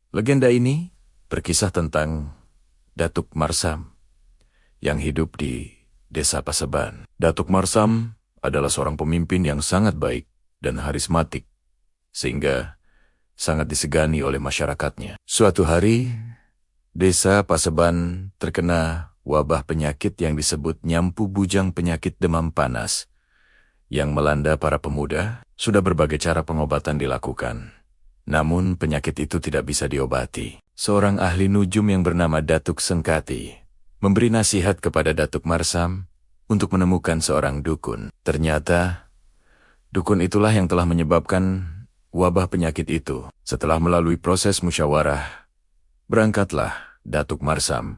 Legenda ini berkisah tentang Datuk Marsam yang hidup di Desa Paseban. Datuk Marsam adalah seorang pemimpin yang sangat baik dan karismatik, sehingga sangat disegani oleh masyarakatnya. Suatu hari, Desa Paseban terkena wabah penyakit yang disebut nyampu bujang penyakit demam panas yang melanda para pemuda. Sudah berbagai cara pengobatan dilakukan. Namun penyakit itu tidak bisa diobati. Seorang ahli nujum yang bernama Datuk Sengkati memberi nasihat kepada Datuk Marsam untuk menemukan seorang dukun. Ternyata, dukun itulah yang telah menyebabkan wabah penyakit itu. Setelah melalui proses musyawarah, berangkatlah Datuk Marsam,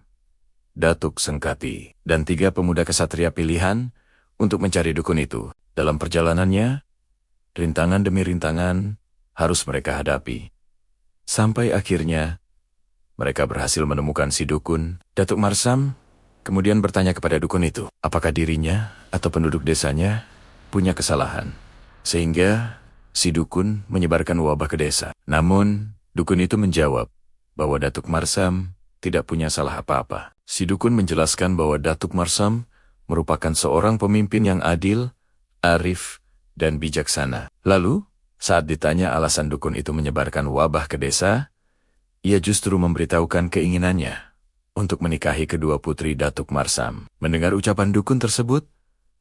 Datuk Sengkati, dan 3 pemuda kesatria pilihan untuk mencari dukun itu. Dalam perjalanannya, rintangan demi rintangan harus mereka hadapi. Sampai akhirnya, mereka berhasil menemukan si dukun. Datuk Marsam kemudian bertanya kepada dukun itu, apakah dirinya atau penduduk desanya punya kesalahan, sehingga si dukun menyebarkan wabah ke desa. Namun, dukun itu menjawab bahwa Datuk Marsam tidak punya salah apa-apa. Si dukun menjelaskan bahwa Datuk Marsam merupakan seorang pemimpin yang adil, arif, dan bijaksana. Lalu, saat ditanya alasan dukun itu menyebarkan wabah ke desa, ia justru memberitahukan keinginannya untuk menikahi kedua putri Datuk Marsam. Mendengar ucapan dukun tersebut,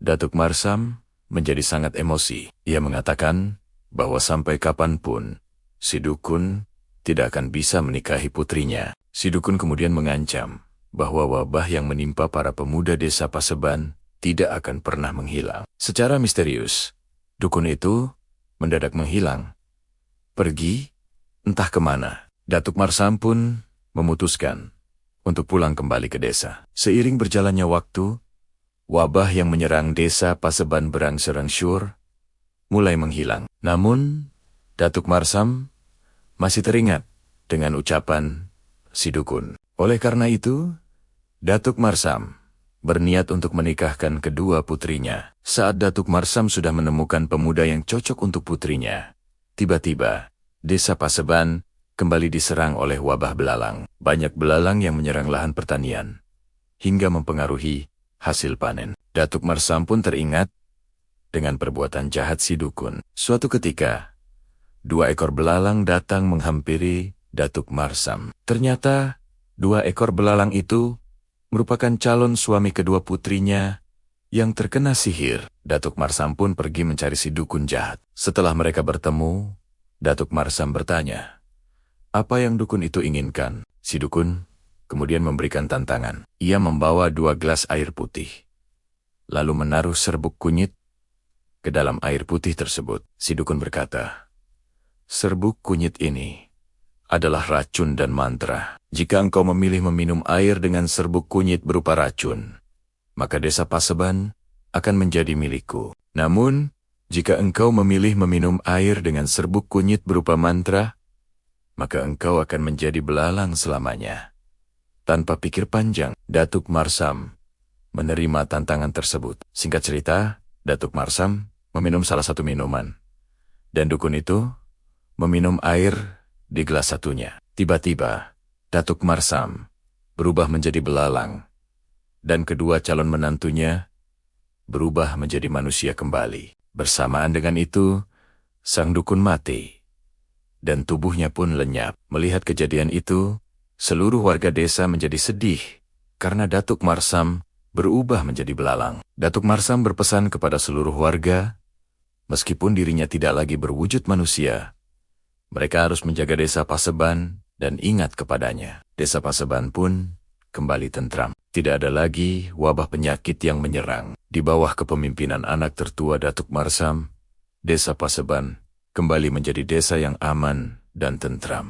Datuk Marsam menjadi sangat emosi. Ia mengatakan bahwa sampai kapanpun, si dukun tidak akan bisa menikahi putrinya. Si dukun kemudian mengancam bahwa wabah yang menimpa para pemuda desa Paseban tidak akan pernah menghilang. Secara misterius, dukun itu mendadak menghilang, pergi entah kemana. Datuk Marsam pun memutuskan untuk pulang kembali ke desa. Seiring berjalannya waktu, wabah yang menyerang desa Paseban berangsur-angsur mulai menghilang. Namun, Datuk Marsam masih teringat dengan ucapan si dukun. Oleh karena itu, Datuk Marsam berniat untuk menikahkan kedua putrinya. Saat Datuk Marsam sudah menemukan pemuda yang cocok untuk putrinya, tiba-tiba, desa Paseban kembali diserang oleh wabah belalang. Banyak belalang yang menyerang lahan pertanian, hingga mempengaruhi hasil panen. Datuk Marsam pun teringat dengan perbuatan jahat si dukun. Suatu ketika, 2 ekor belalang datang menghampiri Datuk Marsam. Ternyata, 2 ekor belalang itu merupakan calon suami kedua putrinya yang terkena sihir. Datuk Marsam pun pergi mencari si dukun jahat. Setelah mereka bertemu, Datuk Marsam bertanya, apa yang dukun itu inginkan? Si dukun kemudian memberikan tantangan. Ia membawa 2 gelas air putih, lalu menaruh serbuk kunyit ke dalam air putih tersebut. Si dukun berkata, serbuk kunyit ini adalah racun dan mantra. Jika engkau memilih meminum air dengan serbuk kunyit berupa racun, maka desa Paseban akan menjadi milikku. Namun, jika engkau memilih meminum air dengan serbuk kunyit berupa mantra, maka engkau akan menjadi belalang selamanya. Tanpa pikir panjang, Datuk Marsam menerima tantangan tersebut. Singkat cerita, Datuk Marsam meminum salah satu minuman, dan dukun itu meminum air di gelas satunya. Tiba-tiba, Datuk Marsam berubah menjadi belalang, dan kedua calon menantunya berubah menjadi manusia kembali. Bersamaan dengan itu, sang dukun mati, dan tubuhnya pun lenyap. Melihat kejadian itu, seluruh warga desa menjadi sedih karena Datuk Marsam berubah menjadi belalang. Datuk Marsam berpesan kepada seluruh warga, meskipun dirinya tidak lagi berwujud manusia, mereka harus menjaga desa Paseban dan ingat kepadanya. Desa Paseban pun kembali tentram. Tidak ada lagi wabah penyakit yang menyerang. Di bawah kepemimpinan anak tertua Datuk Marsam, desa Paseban kembali menjadi desa yang aman dan tentram.